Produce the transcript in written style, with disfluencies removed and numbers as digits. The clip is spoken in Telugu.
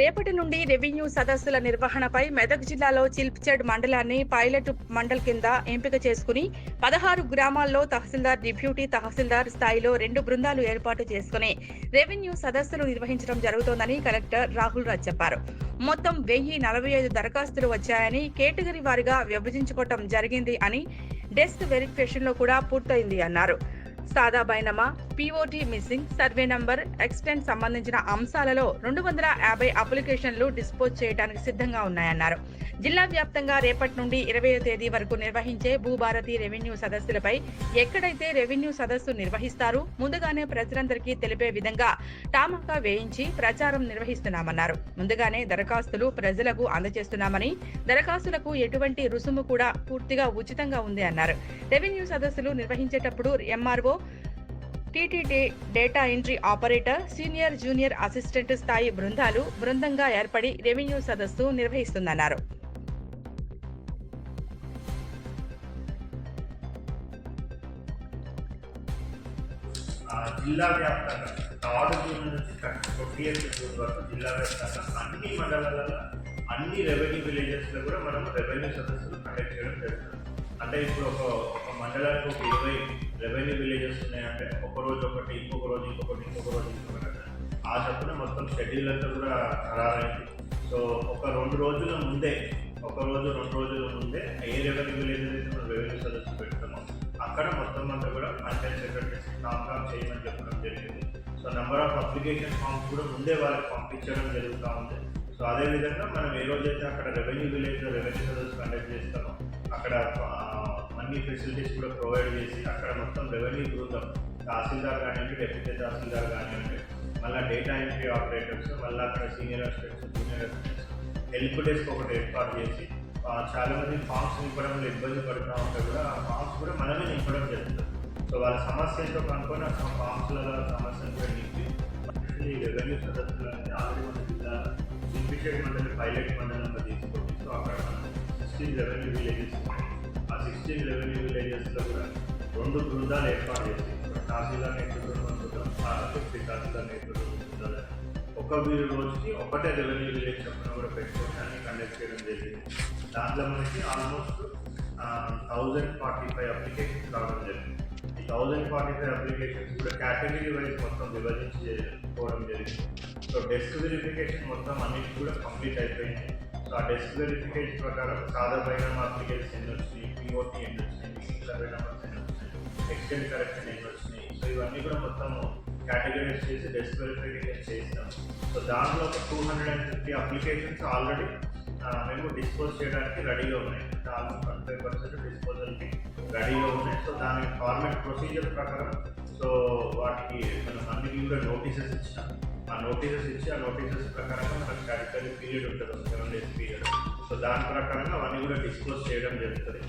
రేపటి నుండి రెవెన్యూ సదస్సుల నిర్వహణపై మెదక్ జిల్లాలో చిల్ప్చెడ్ మండలాన్ని పైలట్ మండల్ కింద ఎంపిక చేసుకుని 16 గ్రామాల్లో తహసీల్దార్, డిప్యూటీ తహసీల్దార్ స్థాయిలో 2 బృందాలు ఏర్పాటు చేసుకుని రెవెన్యూ సదస్సులు నిర్వహించడం జరుగుతోందని కలెక్టర్ రాహుల్ రాజ్ చెప్పారు. మొత్తం 1045 దరఖాస్తులు వచ్చాయని, కేటగిరీ వారీగా విభజించుకోవటం జరిగింది అని, డెస్క్ వెరిఫికేషన్ లో కూడా పూర్తయింది అన్నారు. సాదా బైనమా, POT missing, survey number, extent సంబంధించిన అంశాలలో 250 అప్లికేషన్లు డిస్పోజ్ చేయడానికి సిద్ధంగా ఉన్నాయన్నారు. జిల్లా వ్యాప్తంగా రేపటి నుండి 20వ తేదీ వరకు నిర్వహించే భూభారతి రెవెన్యూ సదస్సులపై ఎక్కడైతే రెవెన్యూ సదస్సు నిర్వహిస్తారో ముందుగానే ప్రజలందరికీ తెలిపే విధంగా టామాకా వేయించి ప్రచారం నిర్వహిస్తున్నామన్నారు. ముందుగానే దరఖాస్తులు ప్రజలకు అందజేస్తున్నామని, దరఖాస్తులకు ఎటువంటి రుసుము కూడా పూర్తిగా ఉచితంగా ఉంది అన్నారు. రెవెన్యూ సదస్సులు నిర్వహించేటప్పుడు MRO, TTD, data entry operator, senior, junior assistant స్థాయి బృందంగా ఏర్పడి రెవెన్యూ సదస్సు నిర్వహిస్తుందన్నారు. జిల్లా వ్యాప్తంగా 3 జూన్ నుంచి 20th జూన్ వరకు జిల్లా వ్యాప్తంగా అన్ని మండలాలలో అన్ని రెవెన్యూ విలేజెస్లో కూడా మనం రెవెన్యూ సదస్సులు కండక్ట్ చేయడం జరుగుతుంది. అంటే ఇప్పుడు ఒక మండలానికి ఒక 20 రెవెన్యూ విలేజెస్ ఉన్నాయంటే ఒక రోజు ఒకటి, ఇంకొక రోజు ఇంకొకటి, ఆ చొప్పున మొత్తం షెడ్యూల్ అంతా కూడా ఖరారైంది. సో ఒక 2 రోజుల ముందే, 2 రోజుల ముందే ఏ రెవెన్యూ విలేజెస్ అయితే మనం రెవెన్యూ సదస్సు పెడతామో అక్కడ మొత్తం అంతా కూడా పంచాయత్ సెక్రటరీస్ కామ్ చేయమని చెప్పడం జరిగింది. So number of application forms కూడా ముందే వాళ్ళకి పంపించడం జరుగుతూ ఉంది. సో అదేవిధంగా మనం ఏ రోజైతే అక్కడ రెవెన్యూ విలేజ్లో రెవెన్యూ సదస్సు కండక్ట్ చేస్తామో అక్కడ అన్ని ఫెసిలిటీస్ కూడా ప్రొవైడ్ చేసి అక్కడ మొత్తం రెవెన్యూ బృందం, తహసీల్దార్ కానివ్వండి, డెప్యూటీ తహసీల్దార్ కానివ్వండి, మళ్ళీ డేటా ఎంట్రీ ఆపరేటర్స్, మళ్ళీ అక్కడ senior assistants, junior assistants, help desk ఒకటి ఏర్పాటు చేసి చాలామంది ఫామ్స్ నింపడంలో ఇబ్బంది పడుతూ ఉంటే కూడా ఆ ఫామ్స్ కూడా మనమే నింపడం జరుగుతుంది. సో వాళ్ళ సమస్యలతో కనుక్కొని ఆ ఫామ్స్లలో సమస్యలు కూడా నింపి ఈ రెవెన్యూ సదస్సులని ఆల్రెడీ మన జిల్లా చిల్ప్చెడ్ మండలి పైలట్ మండలంలో తీసుకోండి. సో అక్కడ మనం 16 రెవెన్యూ విలేజెస్ ఉన్నాయి. ఆ 16 రెవెన్యూ విలేజెస్లో కూడా 2 బృందాలు ఏర్పాటు చేసి తహసీల్దార్ నేతృత్వం బృందం, డిప్యూటీ తహసీల్దార్ నేతృత్వం బృందాలు ఒక రోజుకి ఒకటే రెవెన్యూ విలేజ్ చెప్పిన కూడా పెట్టుకొని అన్ని కండక్ట్ చేయడం జరిగింది. దాంట్లో మనకి ఆల్మోస్ట్ 1045 అప్లికేషన్స్ రావడం జరిగింది. ఈ 1045 అప్లికేషన్స్ కూడా కేటగిరీ వైజ్ మొత్తం విభజించి చేసుకోవడం జరిగింది. సో డెస్క్ వెరిఫికేషన్ మొత్తం అన్నిటి కూడా కంప్లీట్ అయిపోయింది. సో ఆ డెస్క్ వెరిఫికేషన్ ప్రకారం సాదా బైనమా అప్లికేషన్స్ ఎన్ని వచ్చినాయి, పీఓటీ ఎన్ని వచ్చినాయి, మిస్సింగ్ సర్వే నెంబర్స్ ఎన్ని వచ్చినాయి, ఎక్స్టెంట్ కరెక్షన్ ఎన్ని వచ్చినాయి. సో ఇవన్నీ కూడా మొత్తం కేటగిరైజ్ చేసి డెస్క్ వెరిఫికేషన్ చేస్తాం. సో దాంట్లో ఒక 250 అప్లికేషన్స్ ఆల్రెడీ మేము డిస్పోజ్ చేయడానికి రెడీగా ఉన్నాయి. ఆల్మోస్ట్ 25% డిస్పోజల్కి రెడీగా ఉన్నాయి. సో దాని ఫార్మేట్ ప్రొసీజర్ ప్రకారం సో వాటికి మనం అన్నిటికీ కూడా నోటీసెస్ ఇచ్చినాం. ఆ నోటీసెస్ ప్రకారంగా మనకు స్టాట్యుటరీ పీరియడ్ ఉంటుంది, 7 days పీరియడ్. సో దాని ప్రకారంగా అవన్నీ కూడా డిస్పోజ్ చేయడం జరుగుతుంది.